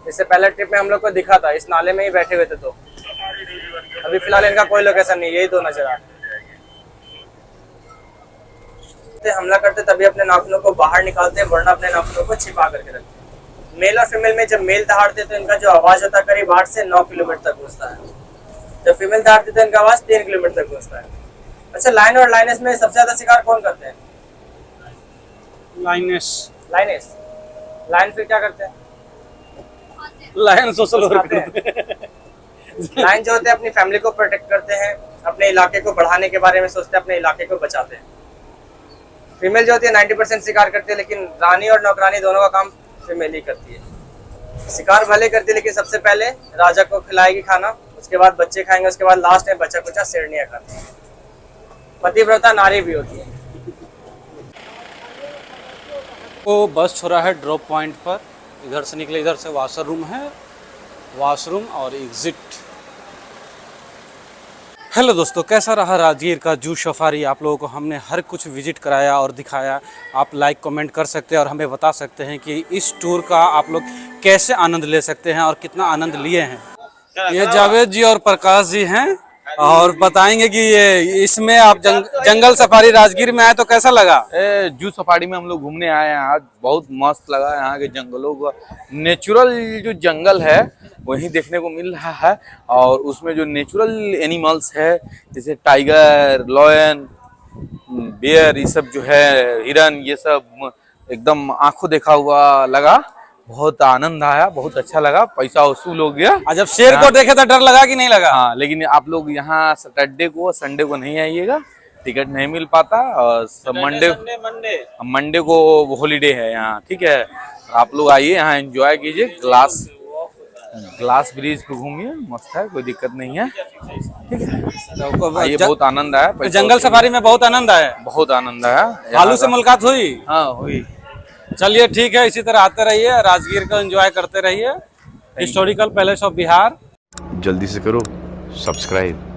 इससे पहले ट्रिप में हम लोग को दिखा था, इस नाले में ही बैठे हुए थे। तो अभी फिलहाल इनका कोई लोकेशन नहीं, यही 2 नजर आ रहे हैं। कुत्ते हमला करते हैं तभी अपने नाखूनों को बाहर निकालते हैं, वरना अपने नाखूनों को छिपा करके रखते हैं। मेल और फीमेल में जब मेल दहाड़ते हैं तो इनका जो आवाज होता है करीब 8 से 9 किलोमीटर तक पहुंचता है। जब फीमेल दहाड़ती है तो इनका आवाज 3 किलोमीटर तक पहुंचता है। अच्छा, लायन और लाइनेस में सबसे ज्यादा शिकार कौन करते हैं? लाइनेस। लाइनेस। लायन फिर क्या करते हैं? लायन सोशल वर्क करते हैं। लायन जो होते हैं अपनी फैमिली को प्रोटेक्ट करते हैं, अपने इलाके को बढ़ाने के बारे में सोचते हैं, अपने इलाके को बचाते हैं। फीमेल जो होती है 90% शिकार करती है, लेकिन रानी और नौकरानी दोनों का काम फीमेल ही करती है। शिकार भले करती है लेकिन सबसे पहले राजा को खिलाएगी खाना, उसके बाद बच्चे खाएंगे, उसके बाद लास्ट में बच्चा कुचा शेरनियां खाती है। पतिव्रता नारी भी होती है। वो बस छोड़ा है ड्रॉप पॉइंट पर, इधर से निकले, इधर से वॉशरूम है, वॉशरूम और एग्जिट। हेलो दोस्तों, कैसा रहा राजगीर का जू सफारी? आप लोगों को हमने हर कुछ विजिट कराया और दिखाया। आप लाइक कमेंट कर सकते हैं और हमें बता सकते हैं कि इस टूर का आप लोग कैसे आनंद ले सकते हैं और कितना आनंद लिए हैं। ये जावेद जी और प्रकाश जी हैं और बताएंगे कि ये इसमें आप जंगल सफारी राजगीर में आए तो कैसा लगा? जू सफारी में हम लोग घूमने आए हैं आज, बहुत मस्त लगा। यहाँ के जंगलों का नेचुरल जो जंगल है वही देखने को मिल रहा है, और उसमें जो नेचुरल एनिमल्स है जैसे टाइगर, लॉयन, बेयर, ये सब जो है, हिरन, ये सब एकदम आंखों देखा हुआ लगा। बहुत आनंद आया, बहुत अच्छा लगा। पैसा वसूल हो गया। जब शेर को देखे तो डर लगा कि नहीं लगा? हाँ, लेकिन आप लोग यहाँ सैटरडे को, संडे को नहीं आइएगा, टिकट नहीं मिल पाता। और मंडे को हॉलीडे है यहाँ, ठीक है। आप लोग आइए यहाँ, एंजॉय कीजिए। ग्लास ब्रिज पे घूमिए, मस्त है, कोई दिक्कत नहीं है, ठीक है। तो आइए, बहुत आनंद आया। जंगल सफारी में बहुत आनंद आया। बहुत आनंद आया। भालू से मुलाकात हुई? हाँ, हुई। चलिए ठीक है, इसी तरह आते रहिए, राजगीर को एंजॉय करते रहिए। हिस्टोरिकल पैलेस ऑफ बिहार जल्दी से करो सब्सक्राइब।